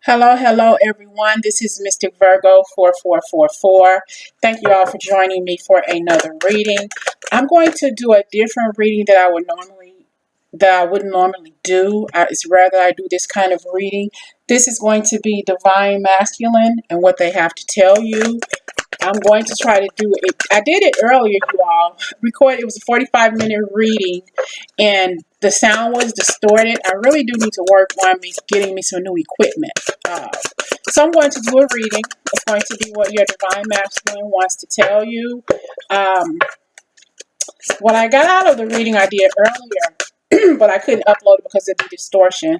Hello, everyone. This is Mystic Virgo 4444. Thank you all for joining me for another reading. I'm going to do a different reading that I wouldn't normally do. It's rare that I do this kind of reading. This is going to be Divine Masculine and what they have to tell you. I'm going to try to do it. I did it earlier, you all. Recorded. It was a 45-minute reading, and the sound was distorted. I really do need to work on getting me some new equipment. So I'm going to do a reading. It's going to be what your Divine Masculine wants to tell you. What I got out of the reading I did earlier, but I couldn't upload it because of the distortion.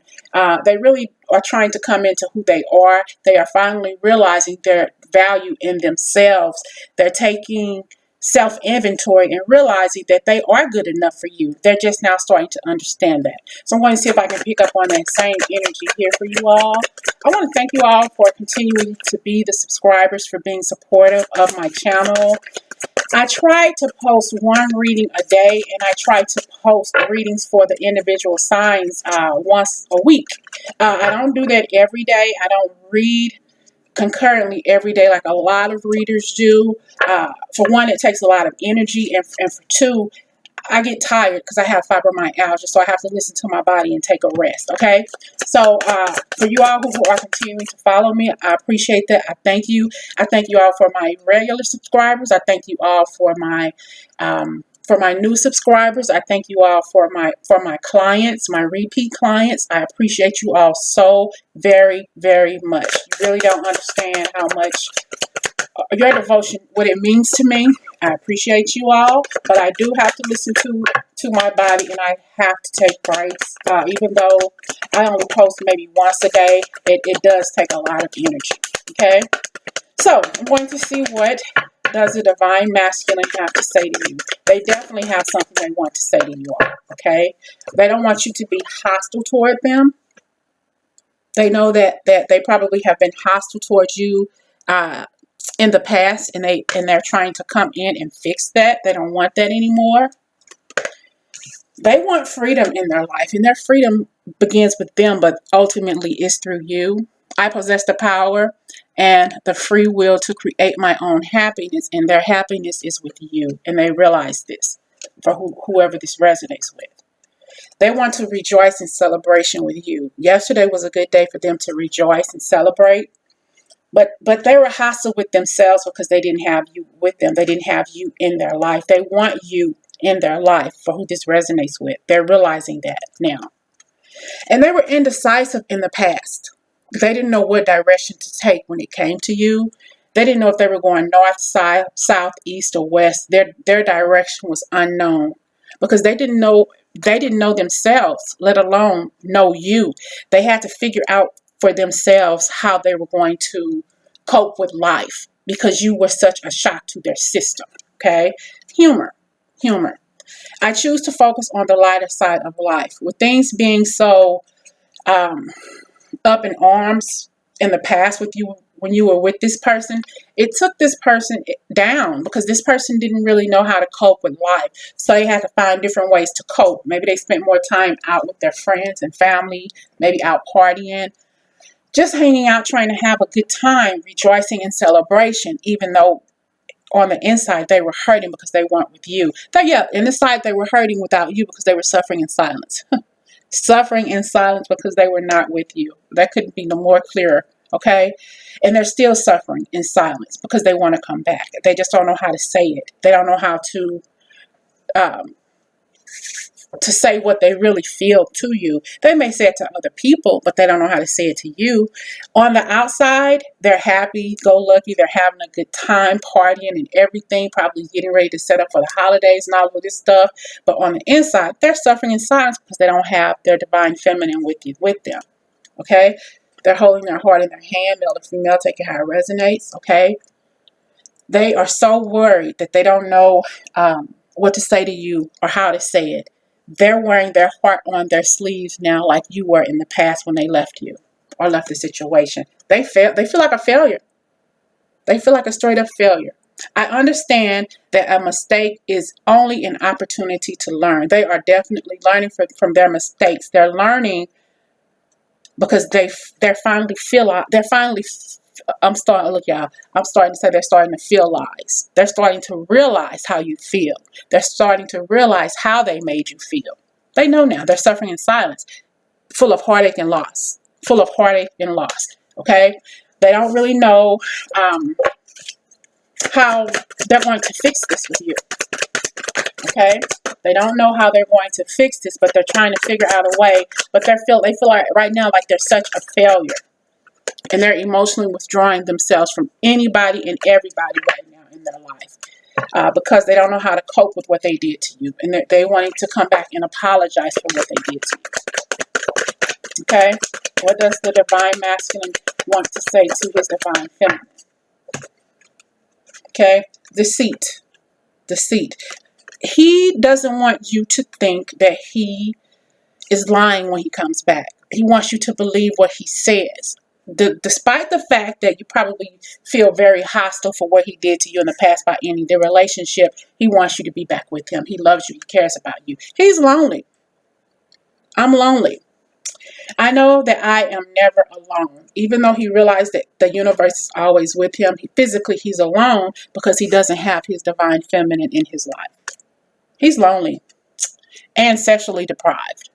They really are trying to come into who they are. They are finally realizing their value in themselves. They're taking self-inventory and realizing that they are good enough for you. They're just now starting to understand that. So I'm going to see if I can pick up on that same energy here for you all. I want to thank you all for continuing to be the subscribers, for being supportive of my channel. I try to post one reading a day, and I try to post readings for the individual signs once a week. I don't do that every day. I don't read concurrently every day like a lot of readers do. For one, it takes a lot of energy, and for two, I get tired because I have fibromyalgia, so I have to listen to my body and take a rest, okay? So for you all who are continuing to follow me, I appreciate that. I thank you. I thank you all for my regular subscribers. I thank you all for my new subscribers. I thank you all for my clients, my repeat clients. I appreciate you all so very, very much. You really don't understand how much your devotion, what it means to me. I appreciate you all, but I do have to listen to my body, and I have to take breaks. Even though I only post maybe once a day, it does take a lot of energy. Okay, so I'm going to see what does the Divine Masculine have to say to you. They definitely have something they want to say to you all. Okay, they don't want you to be hostile toward them. They know that they probably have been hostile towards you in the past, and they're trying to come in and fix that. They don't want that anymore. They want freedom in their life, and their freedom begins with them, but ultimately is through you. I possess the power and the free will to create my own happiness, and their happiness is with you, and they realize this for whoever this resonates with. They want to rejoice in celebration with you. Yesterday was a good day for them to rejoice and celebrate. But they were hostile with themselves because they didn't have you with them. They didn't have you in their life. They want you in their life for who this resonates with. They're realizing that now. And they were indecisive in the past. They didn't know what direction to take when it came to you. They didn't know if they were going north, south, east, or west. Their direction was unknown because they didn't know themselves, let alone know you. They had to figure out for themselves how they were going to cope with life because you were such a shock to their system. Okay? Humor. I choose to focus on the lighter side of life. With things being so up in arms in the past with you when you were with this person, it took this person down because this person didn't really know how to cope with life. So they had to find different ways to cope. Maybe they spent more time out with their friends and family, maybe out partying, just hanging out, trying to have a good time, rejoicing in celebration, even though on the inside they were hurting because they weren't with you. In the side they were hurting without you because they were suffering in silence. Suffering in silence because they were not with you. That couldn't be no more clearer, okay? And they're still suffering in silence because they want to come back. They just don't know how to say it. They don't know how to say what they really feel to you. They may say it to other people, but they don't know how to say it to you. On the outside, they're happy, go lucky, they're having a good time, partying and everything, probably getting ready to set up for the holidays and all of this stuff. But on the inside, they're suffering in silence because they don't have their divine feminine with them. Okay? They're holding their heart in their hand, male or female, take it how it resonates. Okay? They are so worried that they don't know what to say to you or how to say it. They're wearing their heart on their sleeves now like you were in the past when they left you or left the situation. They feel like a failure. They feel like a straight up failure. I understand that a mistake is only an opportunity to learn. They are definitely learning from their mistakes. They're learning because they're finally they're finally I'm starting to look, y'all. I'm starting to say they're starting to feel lies. They're starting to realize how you feel. They're starting to realize how they made you feel. They know now. They're suffering in silence, full of heartache and loss. Full of heartache and loss. Okay? They don't really know how they're going to fix this with you. Okay? They don't know how they're going to fix this, but they're trying to figure out a way. But they feel like right now like they're such a failure. And they're emotionally withdrawing themselves from anybody and everybody right now in their life because they don't know how to cope with what they did to you. And they wanting to come back and apologize for what they did to you. Okay? What does the divine masculine want to say to his divine feminine? Okay? Deceit. Deceit. He doesn't want you to think that he is lying when he comes back. He wants you to believe what he says. Despite the fact that you probably feel very hostile for what he did to you in the past by ending the relationship, he wants you to be back with him. He loves you. He cares about you. He's lonely. I'm lonely. I know that I am never alone. Even though he realized that the universe is always with him, physically he's alone because he doesn't have his divine feminine in his life. He's lonely and sexually deprived.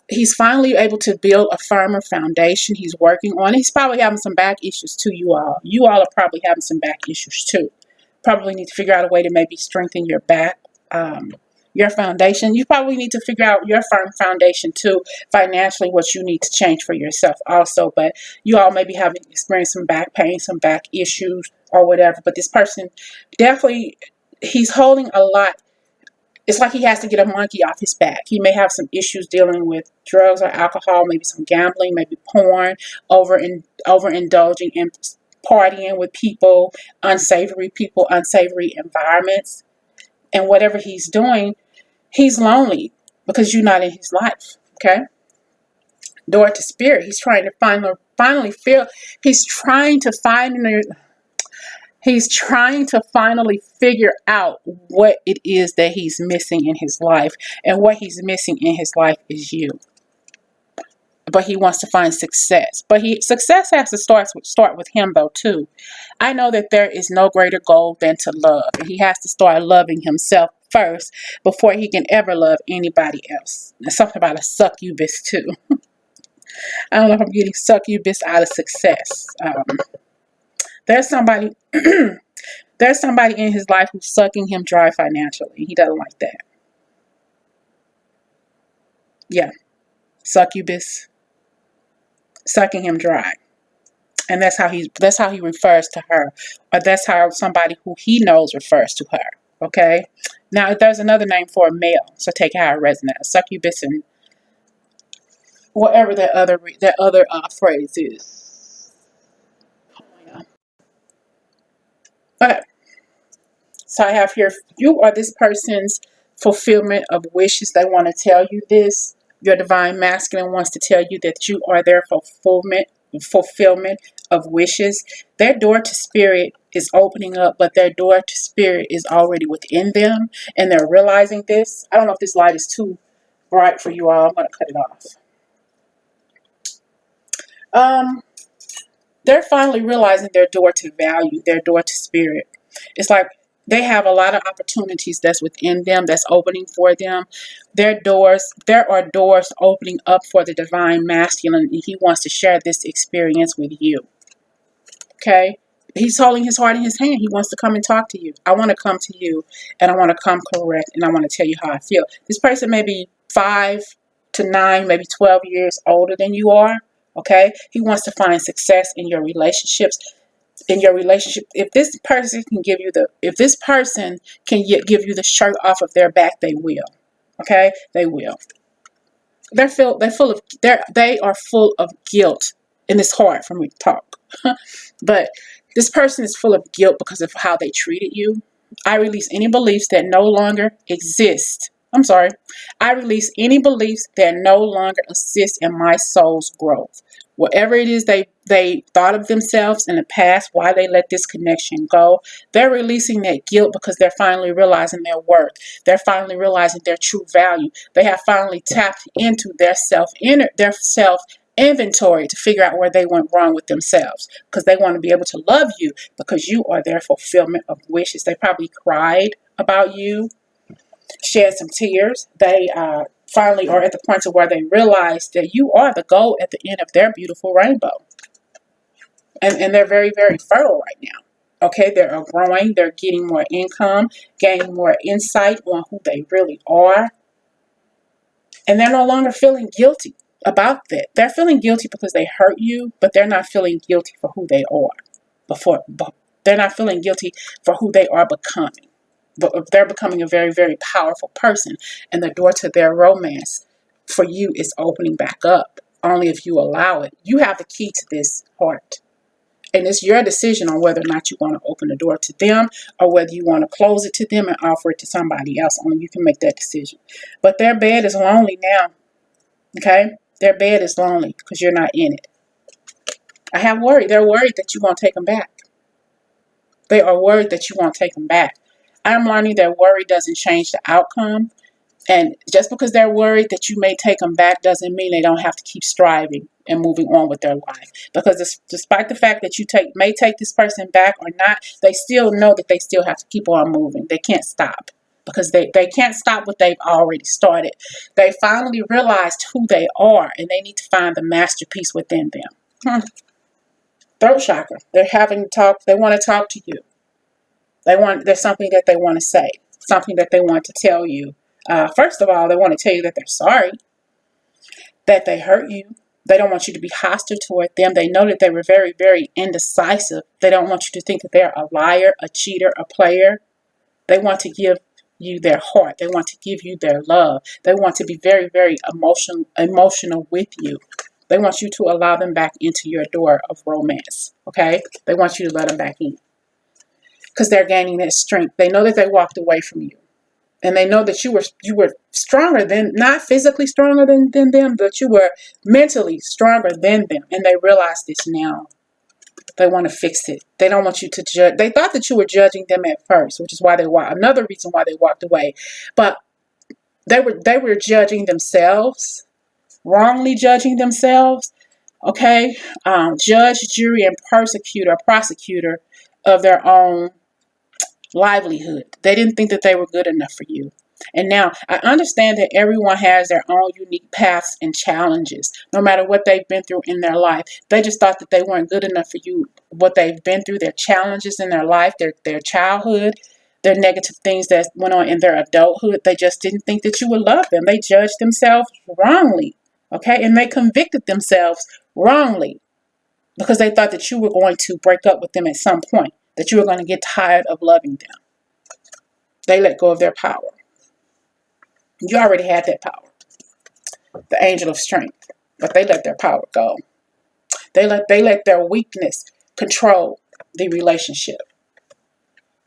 He's finally able to build a firmer foundation. He's working on it. He's probably having some back issues too, you all. You all are probably having some back issues too. Probably need to figure out a way to maybe strengthen your back, your foundation. You probably need to figure out your firm foundation too, financially, what you need to change for yourself also. But you all may be having experienced some back pain, some back issues or whatever. But this person definitely, he's holding a lot. It's like he has to get a monkey off his back. He may have some issues dealing with drugs or alcohol, maybe some gambling, maybe porn, overindulging and partying with people, unsavory environments. And whatever he's doing, he's lonely because you're not in his life. Okay? Door to spirit. He's trying to finally feel. He's trying to finally figure out what it is that he's missing in his life. And what he's missing in his life is you. But he wants to find success. But success has to start with him though too. I know that there is no greater goal than to love. And he has to start loving himself first before he can ever love anybody else. There's something about a succubus too. I don't know if I'm getting succubus out of success. There's somebody in his life who's sucking him dry financially. He doesn't like that. Yeah. Succubus. Sucking him dry. And that's how he refers to her. Or that's how somebody who he knows refers to her. Okay? Now there's another name for a male. So take it how it resonates. Succubus and whatever that other phrase is. Okay. So I have here, you are this person's fulfillment of wishes. They want to tell you this. Your divine masculine wants to tell you that you are their fulfillment of wishes. Their door to spirit is opening up, but their door to spirit is already within them. And they're realizing this. I don't know if this light is too bright for you all. I'm going to cut it off. They're finally realizing their door to value, their door to spirit. It's like they have a lot of opportunities that's within them, that's opening for them. There are doors opening up for the divine masculine, and he wants to share this experience with you. Okay? He's holding his heart in his hand. He wants to come and talk to you. I want to come to you, and I want to come correct, and I want to tell you how I feel. This person may be 5 to 9, maybe 12 years older than you are. Okay? He wants to find success in your relationships. If this person can give you the shirt off of their back, they will. Okay? They will. They are full of guilt, and it's hard for me to talk. But this person is full of guilt because of how they treated you. I release any beliefs that no longer exist I'm sorry. I release any beliefs that no longer assist in my soul's growth. Whatever it is they thought of themselves in the past, why they let this connection go, they're releasing that guilt because they're finally realizing their worth. They're finally realizing their true value. They have finally tapped into their self inventory to figure out where they went wrong with themselves because they want to be able to love you because you are their fulfillment of wishes. They probably cried about you, shed some tears. They finally are at the point to where they realize that you are the gold at the end of their beautiful rainbow. And they're very, very fertile right now. Okay, they're growing, they're getting more income, gaining more insight on who they really are. And they're no longer feeling guilty about that. They're feeling guilty because they hurt you, but they're not feeling guilty for who they are. They're not feeling guilty for who they are becoming. But they're becoming a very, very powerful person, and the door to their romance for you is opening back up. Only if you allow it. You have the key to this heart. And it's your decision on whether or not you want to open the door to them or whether you want to close it to them and offer it to somebody else. Only you can make that decision. But their bed is lonely now. Okay? Their bed is lonely because you're not in it. I have worry. They're worried that you won't take them back. They are worried that you won't take them back. I'm learning that worry doesn't change the outcome. And just because they're worried that you may take them back doesn't mean they don't have to keep striving and moving on with their life. Because despite the fact that you may take this person back or not, they still know that they still have to keep on moving. They can't stop because they can't stop what they've already started. They finally realized who they are and they need to find the masterpiece within them. Throat chakra. They're having talk. They want to talk to you. There's something that they want to say, something that they want to tell you. First of all, they want to tell you that they're sorry, that they hurt you. They don't want you to be hostile toward them. They know that they were very, very indecisive. They don't want you to think that they're a liar, a cheater, a player. They want to give you their heart. They want to give you their love. They want to be very, very emotional with you. They want you to allow them back into your door of romance. Okay? They want you to let them back in. Because they're gaining that strength. They know that they walked away from you. And they know that you were stronger than, not physically stronger than them, but you were mentally stronger than them. And they realize this now. They want to fix it. They don't want you to judge. They thought that you were judging them at first, which is why another reason why they walked away. But they were judging themselves, wrongly judging themselves. Okay? Judge, jury, and prosecutor of their own livelihood. They didn't think that they were good enough for you. And now I understand that everyone has their own unique paths and challenges, no matter what they've been through in their life. They just thought that they weren't good enough for you. What they've been through, their challenges in their life, their childhood, their negative things that went on in their adulthood. They just didn't think that you would love them. They judged themselves wrongly. Okay. And they convicted themselves wrongly because they thought that you were going to break up with them at some point, that you were going to get tired of loving them. They let go of their power. You already had that power, the angel of strength, but they let their power go. They let their weakness control the relationship.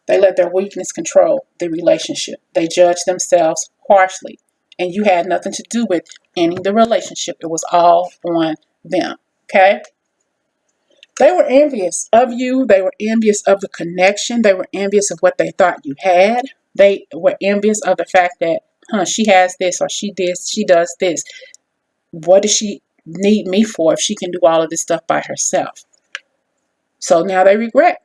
They let their weakness control the relationship. They judged themselves harshly, and you had nothing to do with ending the relationship. It was all on them. Okay? They were envious of you. They were envious of the connection. They were envious of what they thought you had. They were envious of the fact that, she has this or she does this. What does she need me for if she can do all of this stuff by herself? So now they regret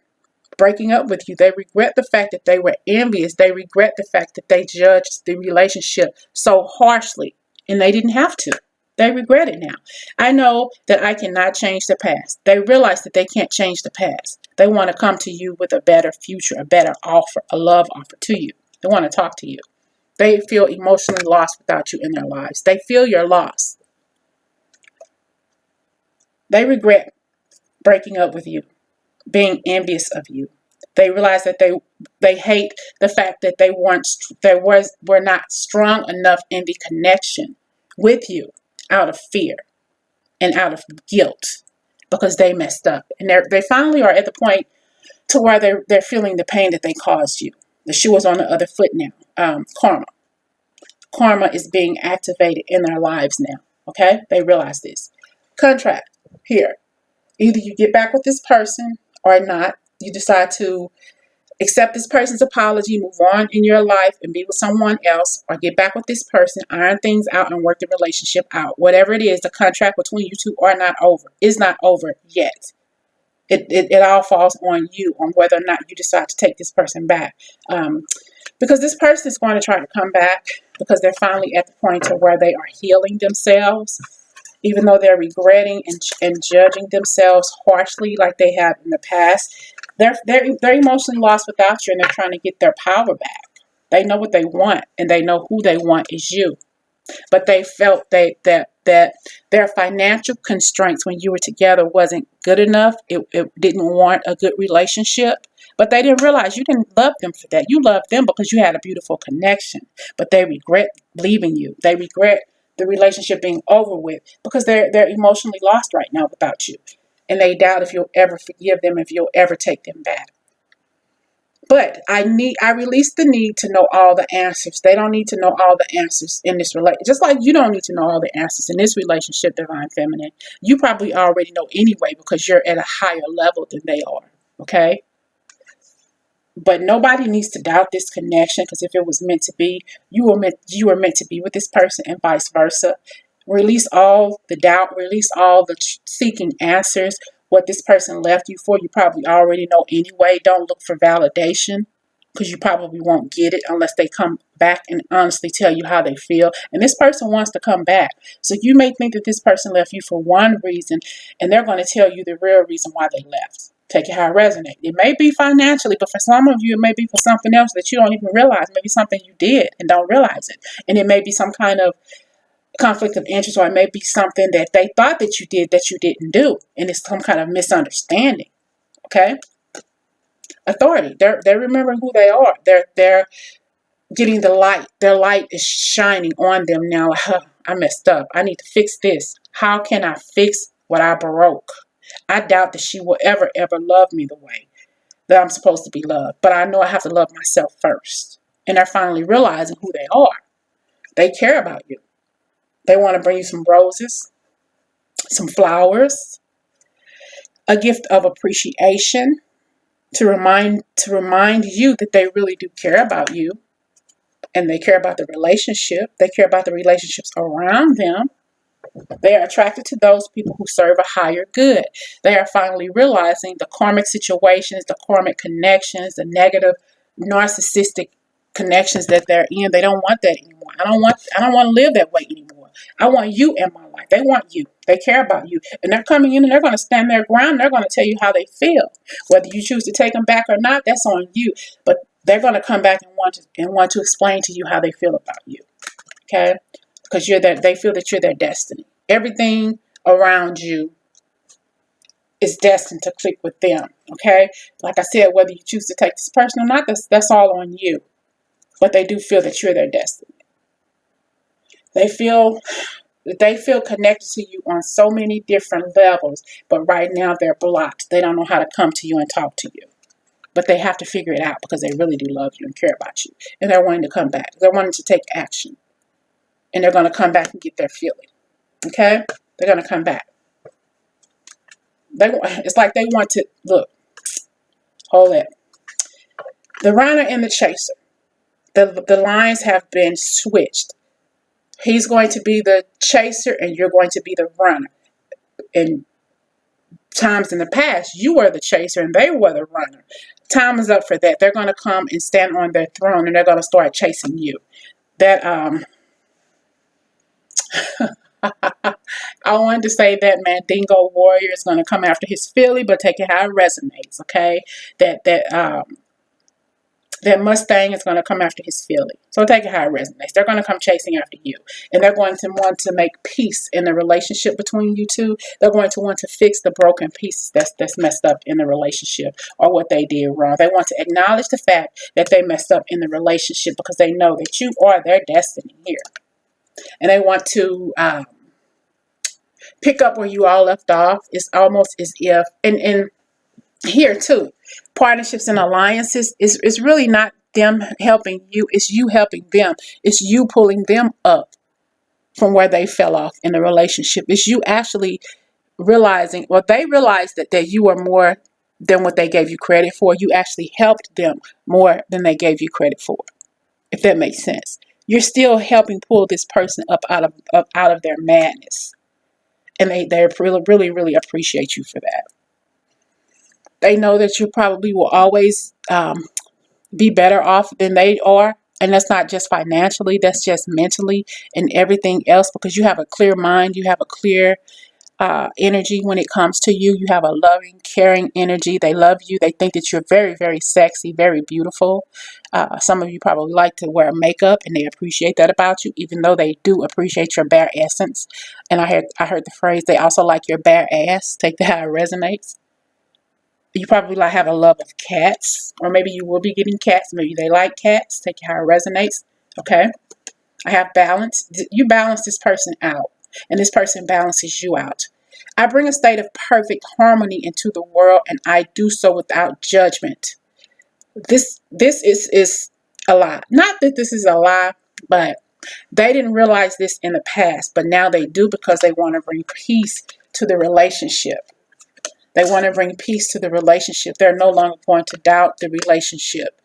breaking up with you. They regret the fact that they were envious. They regret the fact that they judged the relationship so harshly, and they didn't have to. They regret it now. I know that I cannot change the past. They realize that they can't change the past. They want to come to you with a better future, a better offer, a love offer to you. They want to talk to you. They feel emotionally lost without you in their lives. They feel your loss. They regret breaking up with you, being envious of you. They realize that they hate the fact that they were not strong enough in the connection with you out of fear and out of guilt because they messed up. And they finally are at the point to where they're feeling the pain that they caused you. The shoe is on the other foot now. Karma. karma is being activated in their lives now. Okay? They realize this. Contract here. Either you get back with this person or not. You decide to accept this person's apology, move on in your life and be with someone else, or get back with this person, iron things out and work the relationship out. Whatever it is, the contract between you two are not over. Is not over yet. It all falls on you, on whether or not you decide to take this person back. Because this person is going to try to come back because they're finally at the point to where they are healing themselves, even though they're regretting and judging themselves harshly like they have in the past. They're emotionally lost without you, and they're trying to get their power back. They know what they want, and they know who they want is you. But they felt that their financial constraints when you were together wasn't good enough. It didn't warrant a good relationship. But they didn't realize you didn't love them for that. You loved them because you had a beautiful connection. But they regret leaving you. They regret the relationship being over with because they're emotionally lost right now without you. And they doubt if you'll ever forgive them, if you'll ever take them back. But I release the need to know all the answers. They don't need to know all the answers in this relationship. Just like you don't need to know all the answers in this relationship, Divine Feminine. You probably already know anyway because you're at a higher level than they are. Okay? But nobody needs to doubt this connection because if it was meant to be, you were meant to be with this person and vice versa. Release all the doubt. Release all the seeking answers. What this person left you for, you probably already know anyway. Don't look for validation because you probably won't get it unless they come back and honestly tell you how they feel. And this person wants to come back. So you may think that this person left you for one reason, and they're going to tell you the real reason why they left. Take it how it resonates. It may be financially, but for some of you, it may be for something else that you don't even realize. Maybe something you did and don't realize it. And it may be some kind of conflict of interest, or it may be something that they thought that you did that you didn't do. And it's some kind of misunderstanding. Okay? Authority. They're remembering who they are. They're getting the light. Their light is shining on them now. I messed up. I need to fix this. How can I fix what I broke? I doubt that she will ever love me the way that I'm supposed to be loved. But I know I have to love myself first. And they're finally realizing who they are. They care about you. They want to bring you some roses, some flowers, a gift of appreciation to remind you that they really do care about you. And they care about the relationship. They care about the relationships around them. They are attracted to those people who serve a higher good. They are finally realizing the karmic situations, the karmic connections, the negative narcissistic connections that they're in. They don't want that anymore. I don't want to live that way anymore. I want you in my life. They want you. They care about you. And they're coming in and they're going to stand their ground. They're going to tell you how they feel. Whether you choose to take them back or not, that's on you. But they're going to come back and want to explain to you how they feel about you. Okay? Because they feel that you're their destiny. Everything around you is destined to click with them. Okay? Like I said, whether you choose to take this person or not, that's all on you. But they do feel that you're their destiny. They feel connected to you on so many different levels, but right now they're blocked. They don't know how to come to you and talk to you. But they have to figure it out because they really do love you and care about you. And they're wanting to come back. They're wanting to take action. And they're going to come back and get their feeling. Okay? They're going to come back. It's like they want to, look, hold it. The runner and the chaser. The lines have been switched. He's going to be the chaser and you're going to be the runner. In times in the past, you were the chaser and they were the runner. Time is up for that. They're going to come and stand on their throne and they're going to start chasing you. That, I wanted to say that Mandingo warrior is going to come after his filly, but take it how it resonates, okay? That Mustang is going to come after his filly. So take it how it resonates. They're going to come chasing after you. And they're going to want to make peace in the relationship between you two. They're going to want to fix the broken pieces that's messed up in the relationship or what they did wrong. They want to acknowledge the fact that they messed up in the relationship because they know that you are their destiny here. And they want to pick up where you all left off. It's almost as if, and here too, partnerships and alliances is really not them helping you. It's you helping them. It's you pulling them up from where they fell off in the relationship. It's you actually realizing, well, they realized that you are more than what they gave you credit for. You actually helped them more than they gave you credit for, if that makes sense. You're still helping pull this person up out of their madness. And they really, really, really appreciate you for that. They know that you probably will always be better off than they are. And that's not just financially, that's just mentally and everything else, because you have a clear mind, you have a clear energy when it comes to you. You have a loving, caring energy. They love you. They think that you're very, very sexy, very beautiful. Some of you probably like to wear makeup, and they appreciate that about you, even though they do appreciate your bare essence. And I heard the phrase, they also like your bare ass. Take that how it resonates. You probably like have a love of cats, or maybe you will be getting cats. Maybe they like cats. Take it how it resonates. Okay. I have balance. You balance this person out, and this person balances you out. I bring a state of perfect harmony into the world, and I do so without judgment. This is a lie. Not that this is a lie, but they didn't realize this in the past, but now they do, because they want to bring peace to the relationship. They want to bring peace to the relationship. They're no longer going to doubt the relationship.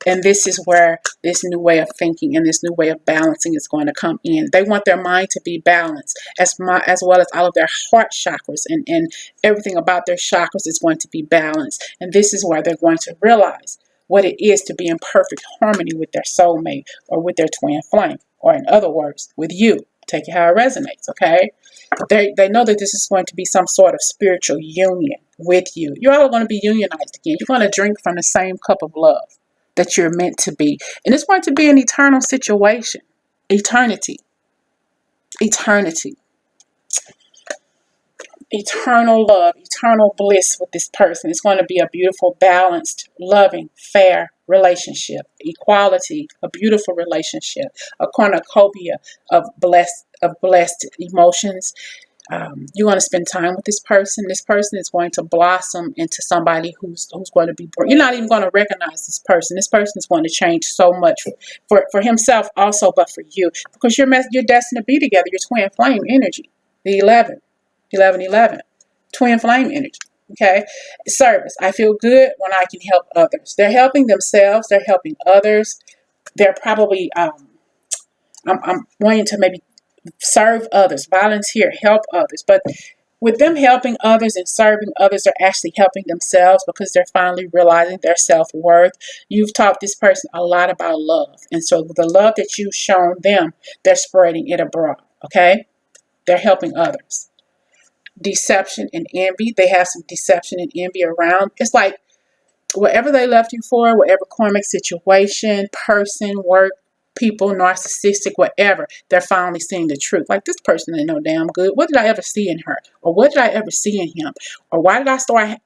And this is where this new way of thinking and this new way of balancing is going to come in. They want their mind to be balanced, as well as all of their heart chakras, and everything about their chakras is going to be balanced. And this is where they're going to realize what it is to be in perfect harmony with their soulmate or with their twin flame, or in other words, with you. Take it how it resonates, okay? They know that this is going to be some sort of spiritual union with you. You're all going to be unionized again. You're going to drink from the same cup of love that you're meant to be. And it's going to be an eternal situation. Eternity. Eternal love, eternal bliss with this person. It's going to be a beautiful, balanced, loving, fair relationship. Equality, a beautiful relationship. A cornucopia of blessed emotions. You want to spend time with this person. This person is going to blossom into somebody who's going to be. You're not even going to recognize this person. This person is going to change so much for himself also, but for you, because you're destined to be together. Your twin flame energy, the 11, twin flame energy. Okay, service. I feel good when I can help others. They're helping themselves. They're helping others. They're probably. I'm wanting to maybe serve others, volunteer, help others. But with them helping others and serving others, they're actually helping themselves, because they're finally realizing their self-worth. You've taught this person a lot about love. And so the love that you've shown them, they're spreading it abroad. Okay? They're helping others. Deception and envy. They have some deception and envy around. It's like whatever they left you for, whatever karmic situation, person, work, people, narcissistic, whatever, they're finally seeing the truth. Like, this person ain't no damn good. What did I ever see in her? Or what did I ever see in him? Or why did I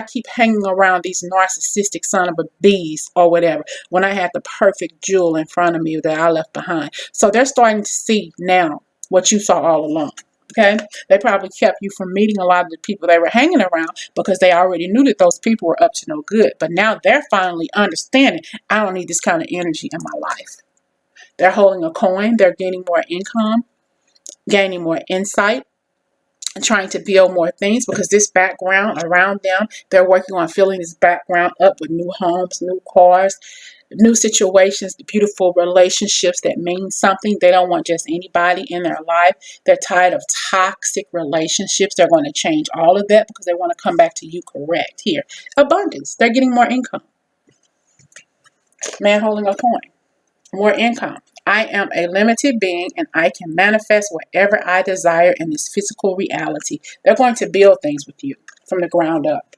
keep hanging around these narcissistic son of a bees or whatever, when I had the perfect jewel in front of me that I left behind? So they're starting to see now what you saw all along. Okay, they probably kept you from meeting a lot of the people they were hanging around, because they already knew that those people were up to no good. But now they're finally understanding, I don't need this kind of energy in my life. They're holding a coin. They're gaining more income, gaining more insight, and trying to build more things, because this background around them, they're working on filling this background up with new homes, new cars, new situations, beautiful relationships that mean something. They don't want just anybody in their life. They're tired of toxic relationships. They're going to change all of that, because they want to come back to you correct. Here, abundance. They're getting more income. Man holding a coin. More income. I am a limited being, and I can manifest whatever I desire in this physical reality. They're going to build things with you from the ground up.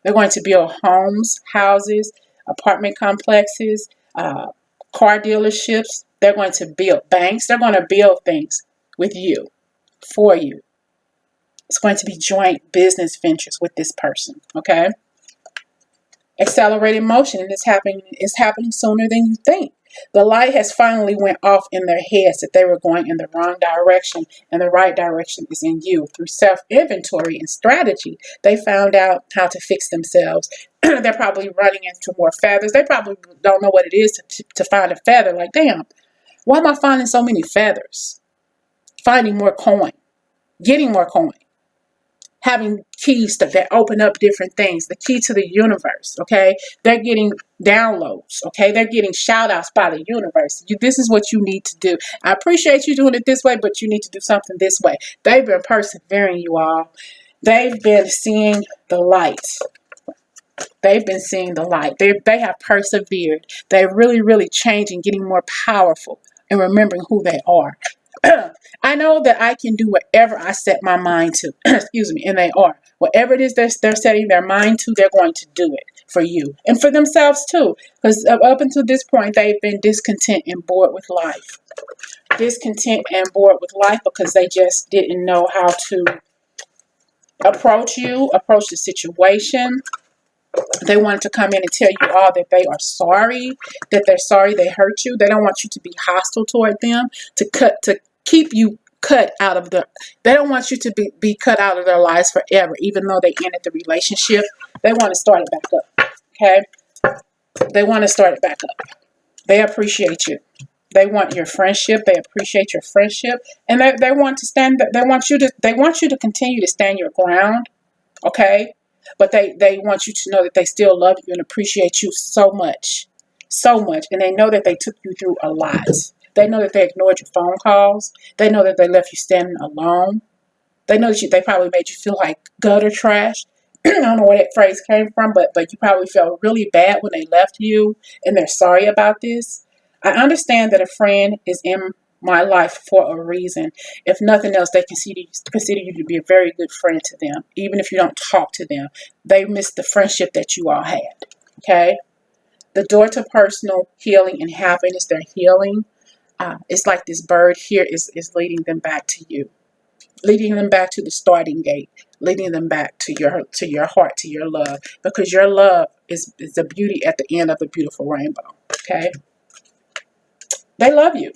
They're going to build homes, houses, apartment complexes, car dealerships. They're going to build banks. They're going to build things with you, for you. It's going to be joint business ventures with this person, okay? Accelerated motion, and it's happening sooner than you think. The light has finally went off in their heads that they were going in the wrong direction, and the right direction is in you. Through self-inventory and strategy, they found out how to fix themselves They're probably running into more feathers. They probably don't know what it is to find a feather. Like, damn, why am I finding so many feathers? Finding more coin, getting more coin, having keys that open up different things, the key to the universe, okay? They're getting downloads, okay? They're getting shout outs by the universe. This is what you need to do. I appreciate you doing it this way, but you need to do something this way. They've been persevering, you all. They've been seeing the light. They've been seeing the light. They have persevered. They're really, really changing, getting more powerful, and remembering who they are. I know that I can do whatever I set my mind to. Excuse me, and they are. Whatever it is they're setting their mind to, they're going to do it for you and for themselves too. Because up until this point, they've been discontent and bored with life. Discontent and bored with life because they just didn't know how to approach the situation. They wanted to come in and tell you all that they are sorry, that they're sorry they hurt you. They don't want you to be hostile toward them, to keep you cut out of they don't want you to be cut out of their lives forever, even though they ended the relationship. They want to start it back up. Okay? They want to start it back up. They appreciate you. They want your friendship. They appreciate your friendship. And they want you to continue to stand your ground. Okay? But they want you to know that they still love you and appreciate you so much. So much. And they know that they took you through a lot. They know that they ignored your phone calls. They know that they left you standing alone. They know that they probably made you feel like gutter trash. I don't know where that phrase came from, but you probably felt really bad when they left you, and they're sorry about this. I understand that a friend is in my life for a reason. If nothing else, they consider you to be a very good friend to them, even if you don't talk to them. They miss the friendship that you all had. Okay? The door to personal healing and happiness, they're healing. It's like this bird here is leading them back to you, leading them back to the starting gate, leading them back to your heart, to your love, because your love is the beauty at the end of the beautiful rainbow. Okay? They love you.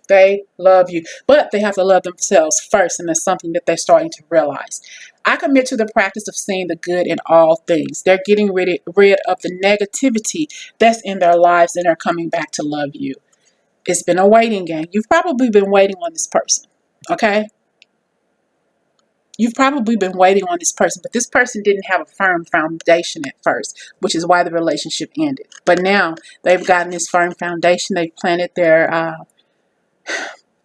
They love you, but they have to love themselves first, and that's something that they're starting to realize. I commit to the practice of seeing the good in all things. They're getting rid of the negativity that's in their lives, and they're coming back to love you. It's been a waiting game. You've probably been waiting on this person, okay? You've probably been waiting on this person, but this person didn't have a firm foundation at first, which is why the relationship ended. But now they've gotten this firm foundation. They've planted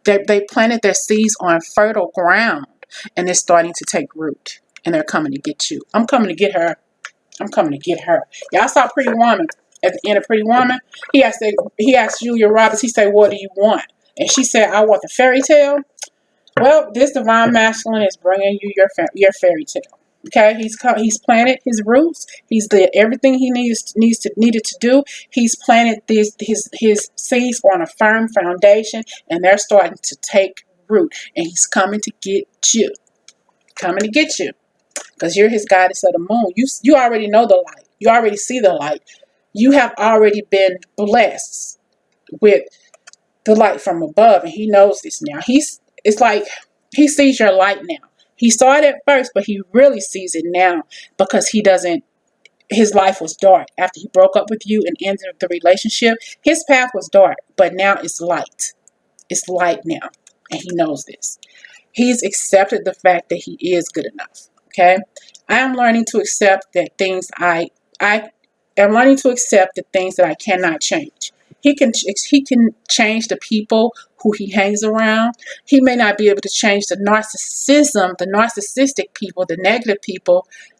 they planted their seeds on fertile ground, and they're starting to take root, and they're coming to get you. I'm coming to get her. I'm coming to get her. Y'all saw Pretty Woman. At the end of Pretty Woman, he asked Julia Roberts, he said, what do you want? And she said, I want the fairy tale. Well, this divine masculine is bringing you your fairy tale. Okay, he's planted his roots. He's did everything he needed to do. He's planted his seeds on a firm foundation, and they're starting to take root. And he's coming to get you. Coming to get you, because you're his goddess of the moon. You already know the light. You already see the light. You have already been blessed with the light from above, and he knows this now. It's like he sees your light now. He saw it at first, but he really sees it now because his life was dark. After he broke up with you and ended the relationship, his path was dark, but now it's light. It's light now, and he knows this. He's accepted the fact that he is good enough. Okay? I am learning to accept that I'm learning to accept the things that I cannot change. He can change the people who he hangs around. He may not be able to change the narcissistic people, the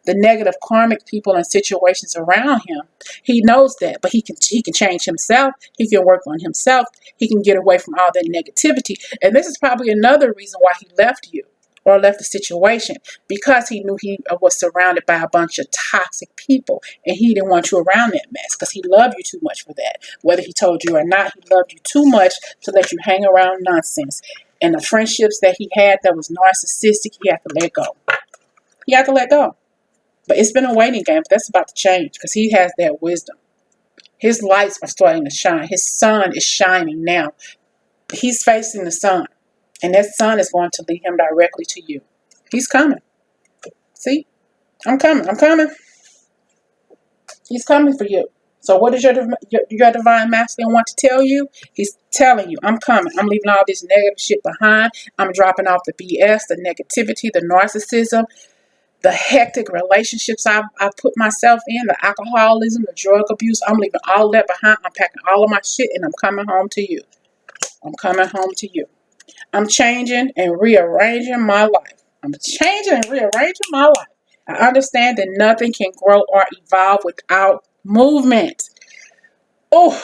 negative karmic people and situations around him. He knows that, but he can change himself. He can work on himself. He can get away from all that negativity. And this is probably another reason why he left you or left the situation, because he knew he was surrounded by a bunch of toxic people, and he didn't want you around that mess because he loved you too much for that. Whether he told you or not, he loved you too much to let you hang around nonsense. And the friendships that he had that was narcissistic, he had to let go. He had to let go. But it's been a waiting game, but that's about to change because he has that wisdom. His lights are starting to shine. His sun is shining now. He's facing the sun. And that sun is going to lead him directly to you. He's coming. See? I'm coming. I'm coming. He's coming for you. So what does your divine masculine want to tell you? He's telling you, I'm coming. I'm leaving all this negative shit behind. I'm dropping off the BS, the negativity, the narcissism, the hectic relationships I've put myself in, the alcoholism, the drug abuse. I'm leaving all that behind. I'm packing all of my shit and I'm coming home to you. I'm coming home to you. I'm changing and rearranging my life. I'm changing and rearranging my life. I understand that nothing can grow or evolve without movement. Oh,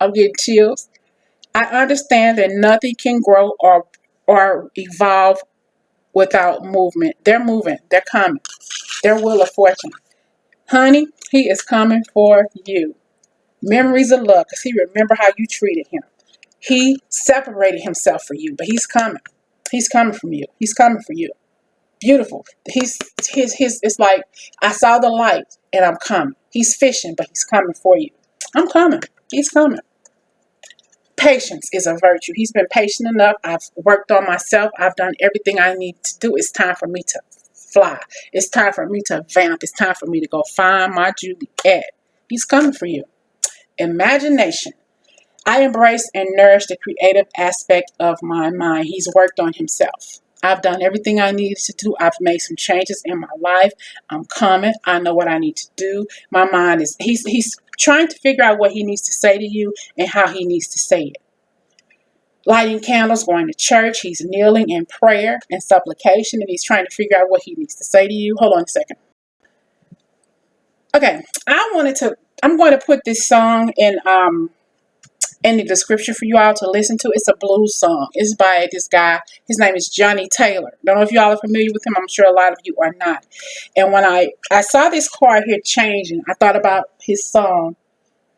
I'm getting chills. I understand that nothing can grow or evolve without movement. They're moving. They're coming. Their wheel of fortune. Honey, he is coming for you. Memories of love, because he remember how you treated him. He separated himself for you, but he's coming. He's coming from you. He's coming for you. Beautiful. It's like, I saw the light and I'm coming. He's fishing, but he's coming for you. I'm coming. He's coming. Patience is a virtue. He's been patient enough. I've worked on myself. I've done everything I need to do. It's time for me to fly. It's time for me to vamp. It's time for me to go find my Juliet. He's coming for you. Imagination. I embrace and nourish the creative aspect of my mind. He's worked on himself. I've done everything I needed to do. I've made some changes in my life. I'm coming. I know what I need to do. My mind is, he's trying to figure out what he needs to say to you and how he needs to say it. Lighting candles, going to church. He's kneeling in prayer and supplication, and he's trying to figure out what he needs to say to you. Hold on a second. Okay, I'm going to put this song in the description for you all to listen to. It's a blues song. It's by this guy. His name is Johnny Taylor. Don't know if you all are familiar with him. I'm sure a lot of you are not. And when I saw this card here changing, I thought about his song.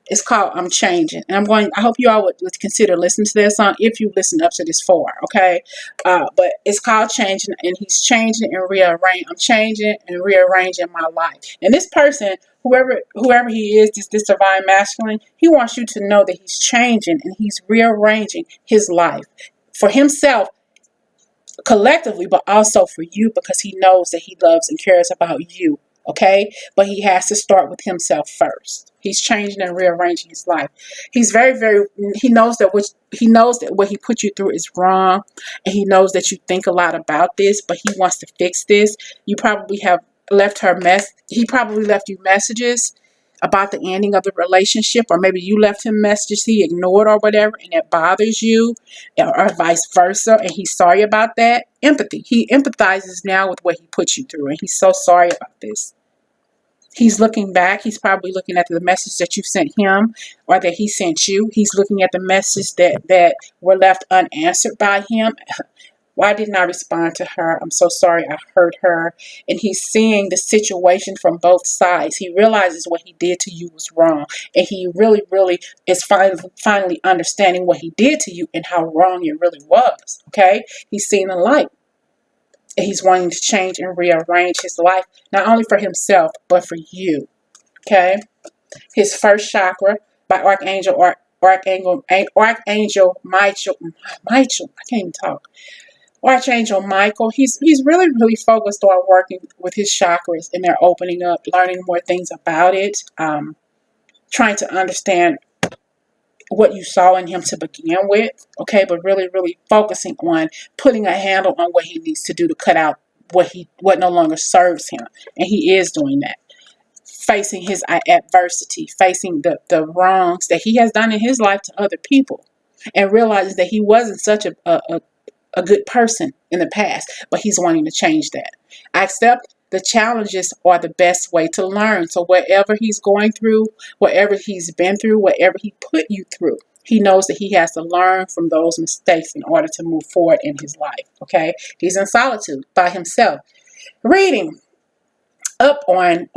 It's called I'm Changing. And I hope you all would consider listening to that song if you listen up to this far, okay? But it's called Changing, and he's changing and rearranging. I'm changing and rearranging my life. And this person, whoever he is, this divine masculine, he wants you to know that he's changing and he's rearranging his life for himself collectively, but also for you, because he knows that he loves and cares about you. Okay, but he has to start with himself first. He's changing and rearranging his life. He's he knows that what he put you through is wrong, and he knows that you think a lot about this, but he wants to fix this. You probably have he probably left you messages about the ending of the relationship, or maybe you left him messages he ignored or whatever, and it bothers you, or vice versa, and he's sorry about that. Empathy. He empathizes now with what he put you through, and he's so sorry about this. He's looking back. He's probably looking at the message that you sent him or that he sent you. He's looking at the message that were left unanswered by him. Why didn't I respond to her? I'm so sorry I hurt her. And he's seeing the situation from both sides. He realizes what he did to you was wrong. And he really, really is finally understanding what he did to you and how wrong it really was. Okay? He's seeing the light. And he's wanting to change and rearrange his life, not only for himself, but for you. Okay? His first chakra by Archangel Michael. I can't even talk. Archangel Michael, he's really, really focused on working with his chakras, and they're opening up, learning more things about it, trying to understand what you saw in him to begin with, okay, but really, really focusing on putting a handle on what he needs to do to cut out what no longer serves him, and he is doing that. Facing his adversity, facing the wrongs that he has done in his life to other people, and realizing that he wasn't such a good person in the past, but he's wanting to change that. I accept the challenges are the best way to learn. So whatever he's going through, whatever he's been through, whatever he put you through, he knows that he has to learn from those mistakes in order to move forward in his life. Okay? He's in solitude by himself. Reading up on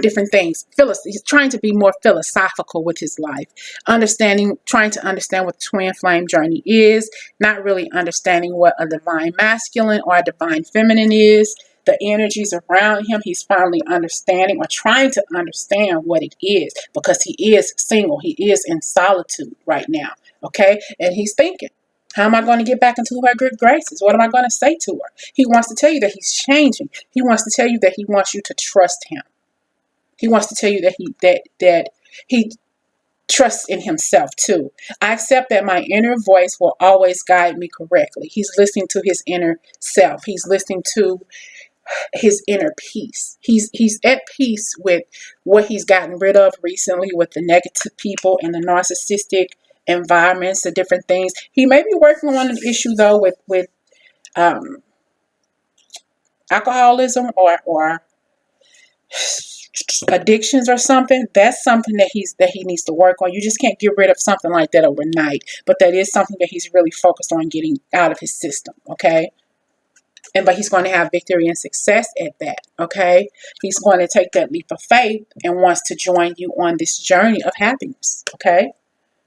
different things. He's trying to be more philosophical with his life, trying to understand what the twin flame journey is, not really understanding what a divine masculine or a divine feminine is, the energies around him. He's finally understanding or trying to understand what it is, because he is single. He is in solitude right now. Okay, and he's thinking, how am I going to get back into her good graces? What am I going to say to her? He wants to tell you that he's changing. He wants to tell you that he wants you to trust him. He wants to tell you that he trusts in himself too. I accept that my inner voice will always guide me correctly. He's listening to his inner self. He's listening to his inner peace. He's at peace with what he's gotten rid of recently, with the negative people and the narcissistic environments, the different things. He may be working on an issue though with um, alcoholism or addictions or something. That's something that he needs to work on. You just can't get rid of something like that overnight, but that is something that he's really focused on getting out of his system. Okay. But he's going to have victory and success at that. Okay. He's going to take that leap of faith and wants to join you on this journey of happiness. Okay.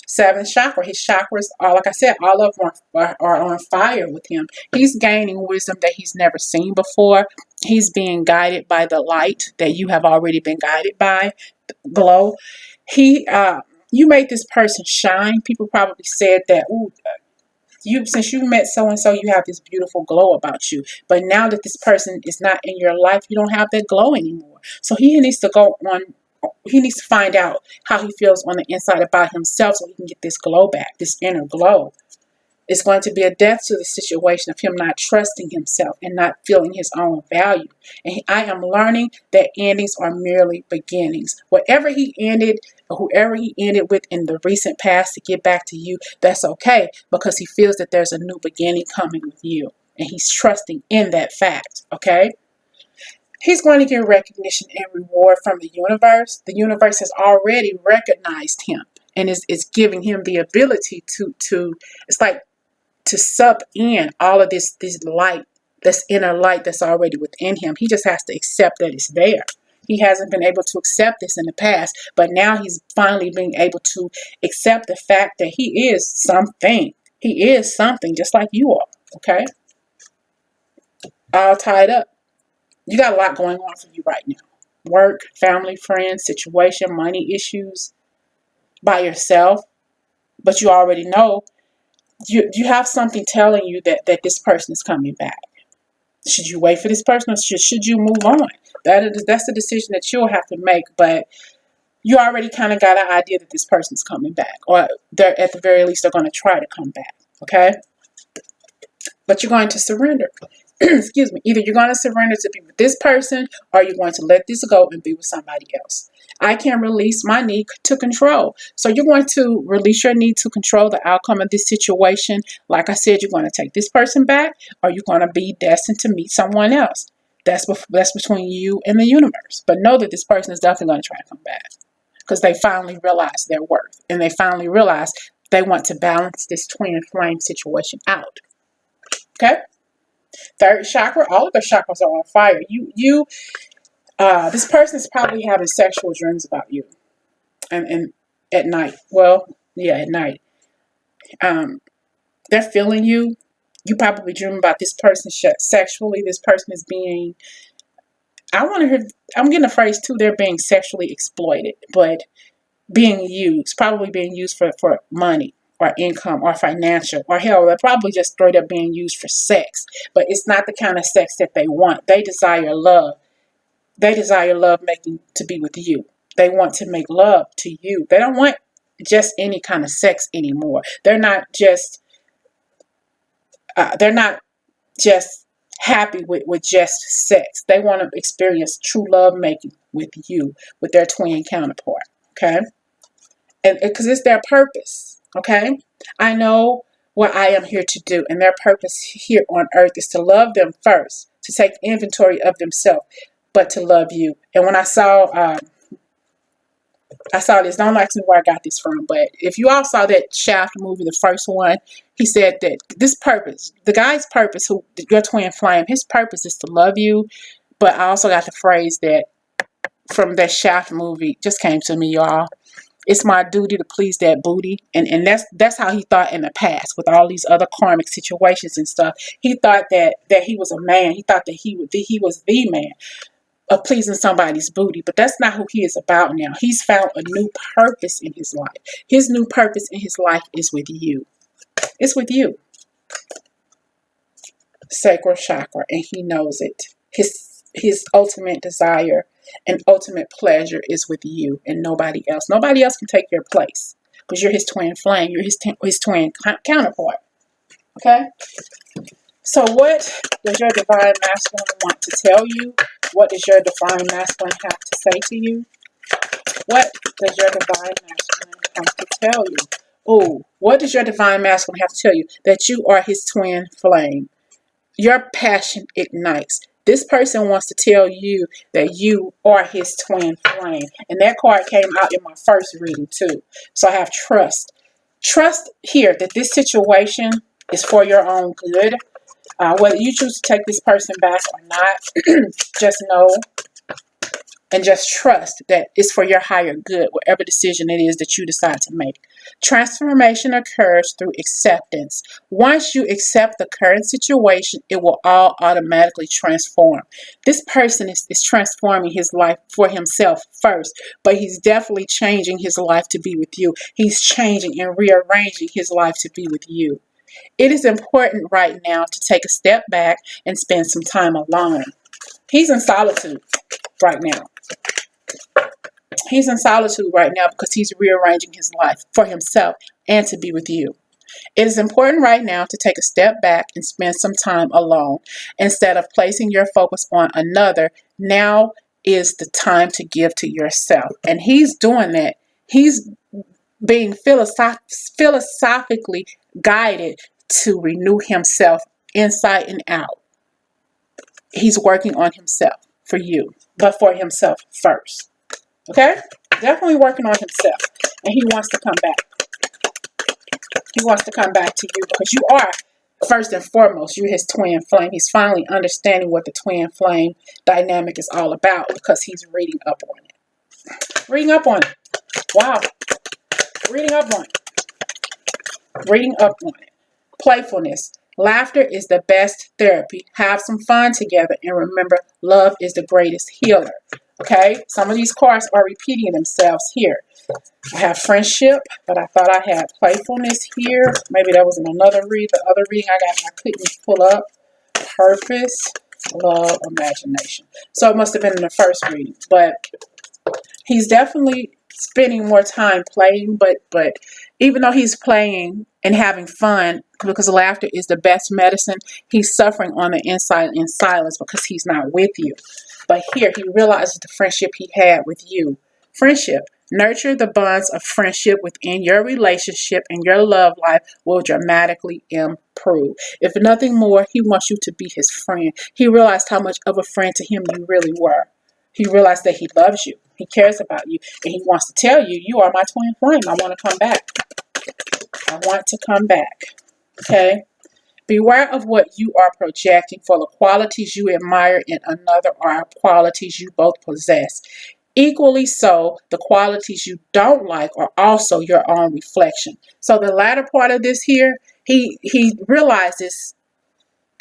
Seventh chakra. His chakras are, like I said, all of them are on fire with him. He's gaining wisdom that he's never seen before. He's being guided by the light that you have already been guided by, glow. You made this person shine. People probably said that, ooh, since you met so and so, you have this beautiful glow about you. But now that this person is not in your life, you don't have that glow anymore. So he needs to go on. He needs to find out how he feels on the inside about himself so he can get this glow back, this inner glow. It's going to be a death to the situation of him not trusting himself and not feeling his own value. And I am learning that endings are merely beginnings. Whatever he ended, or whoever he ended with in the recent past to get back to you, that's okay, because he feels that there's a new beginning coming with you. And he's trusting in that fact, okay? He's going to get recognition and reward from the universe. The universe has already recognized him and is giving him the ability to it's like to sup in all of this light, this inner light that's already within him. He just has to accept that it's there. He hasn't been able to accept this in the past, but now he's finally being able to accept the fact that he is something. He is something just like you are, okay? All tied up. You got a lot going on for you right now. Work, family, friends, situation, money issues, by yourself. But you already know, you have something telling you that this person is coming back. Should you wait for this person, or should you move on? That's the decision that you'll have to make. But you already kind of got an idea that this person's coming back. Or they're, at the very least, they're going to try to come back. Okay? But you're going to surrender. Excuse me. Either you're going to surrender to be with this person, or you're going to let this go and be with somebody else. I can release my need to control. So you're going to release your need to control the outcome of this situation. Like I said, you're going to take this person back, or you're going to be destined to meet someone else. That's between you and the universe. But know that this person is definitely going to try to come back, because they finally realize their worth, and they finally realize they want to balance this twin flame situation out. Okay? Third chakra, all of the chakras are on fire. This person is probably having sexual dreams about you, and at night. Well, yeah, at night. They're feeling you. You probably dream about this person sexually. This person is being. I'm getting a phrase too. They're being sexually exploited, but being used, probably being used for money, or income, or financial, or hell, they're probably just straight up being used for sex. But it's not the kind of sex that they want. They desire love. They desire love making to be with you. They want to make love to you. They don't want just any kind of sex anymore. They're not just happy with just sex. They want to experience true love making with you, with their twin counterpart. Okay? And because it's their purpose. Okay? I know what I am here to do, and their purpose here on earth is to love them first, to take inventory of themselves, but to love you. And when I saw this, don't ask me where I got this from, but if you all saw that Shaft movie, the first one, he said that this purpose, the guy's purpose, your twin flame, his purpose is to love you. But I also got the phrase that from that Shaft movie just came to me, y'all. It's my duty to please that booty. And that's how he thought in the past with all these other karmic situations and stuff. He thought that he was a man. He thought that he was the man of pleasing somebody's booty. But that's not who he is about now. He's found a new purpose in his life. His new purpose in his life is with you. It's with you. Sacral chakra, and he knows it. His his ultimate desire and ultimate pleasure is with you and nobody else. Nobody else can take your place because you're his twin flame. You're his twin counterpart. Okay? So what does your divine masculine want to tell you? What does your divine masculine have to say to you? What does your divine masculine have to tell you? Oh, what does your divine masculine have to tell you? That you are his twin flame. Your passion ignites. This person wants to tell you that you are his twin flame. And that card came out in my first reading too. So I have trust. Trust here that this situation is for your own good. Whether you choose to take this person back or not, just know and just trust that it's for your higher good, whatever decision it is that you decide to make. Transformation occurs through acceptance. Once you accept the current situation, it will all automatically transform. This person is transforming his life for himself first, but he's definitely changing his life to be with you. He's changing and rearranging his life to be with you. It is important right now to take a step back and spend some time alone. He's in solitude right now. He's in solitude right now because he's rearranging his life for himself and to be with you. It is important right now to take a step back and spend some time alone. Instead of placing your focus on another, now is the time to give to yourself. And he's doing that. He's being philosophically guided to renew himself inside and out. He's working on himself for you, but for himself first. Okay? Definitely working on himself. And he wants to come back. He wants to come back to you because you are, first and foremost, you're his twin flame. He's finally understanding what the twin flame dynamic is all about because he's reading up on it. Reading up on it. Wow. Reading up on it. Reading up on it. Playfulness. Laughter is the best therapy. Have some fun together and remember, love is the greatest healer. Okay? Some of these cards are repeating themselves here. I have friendship, but I thought I had playfulness here. Maybe that was in another read. The other reading I couldn't pull up. Purpose, love, imagination. So it must have been in the first reading. But he's definitely spending more time playing, but even though he's playing and having fun, because laughter is the best medicine, he's suffering on the inside in silence because he's not with you. But here he realizes the friendship he had with you. Friendship. Nurture the bonds of friendship within your relationship and your love life will dramatically improve. If nothing more, he wants you to be his friend. He realized how much of a friend to him you really were. He realized that he loves you. He cares about you. And he wants to tell you, you are my twin flame. I want to come back. I want to come back. Okay? Beware of what you are projecting, for the qualities you admire in another are qualities you both possess. Equally so, the qualities you don't like are also your own reflection. So the latter part of this here, he realizes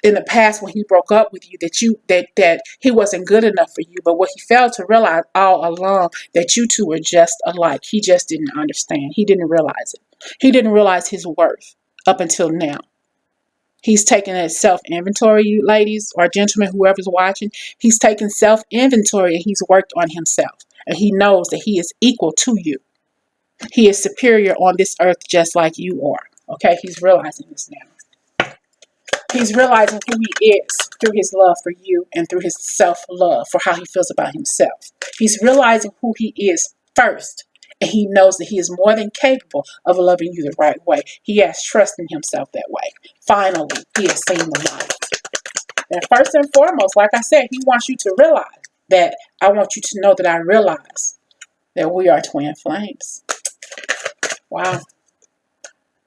in the past when he broke up with you that he wasn't good enough for you. But what he failed to realize all along, that you two were just alike. He just didn't understand. He didn't realize it. He didn't realize his worth up until now. He's taking a self-inventory, you ladies or gentlemen, whoever's watching. He's taking self-inventory and he's worked on himself. And he knows that he is equal to you. He is superior on this earth just like you are. Okay, he's realizing this now. He's realizing who he is through his love for you and through his self-love for how he feels about himself. He's realizing who he is first. And he knows that he is more than capable of loving you the right way. He has trust in himself that way. Finally, he has seen the light. And first and foremost, like I said, he wants you to realize that I want you to know that I realize that we are twin flames. Wow.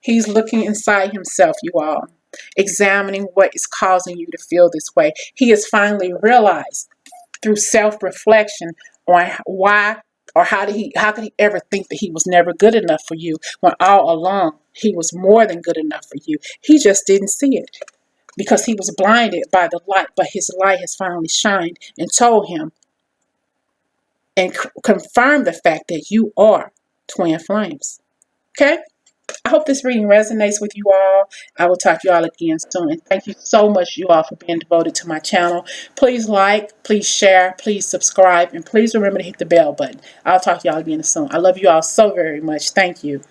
He's looking inside himself, you all, examining what is causing you to feel this way. He has finally realized through self-reflection on why or how could he ever think that he was never good enough for you when all along he was more than good enough for you. He just didn't see it because he was blinded by the light, but his light has finally shined and told him and confirmed the fact that you are twin flames. Okay? I hope this reading resonates with you all. I will talk to you all again soon. And thank you so much, you all, for being devoted to my channel. Please like, please share, please subscribe, and please remember to hit the bell button. I'll talk to y'all again soon. I love you all so very much. Thank you.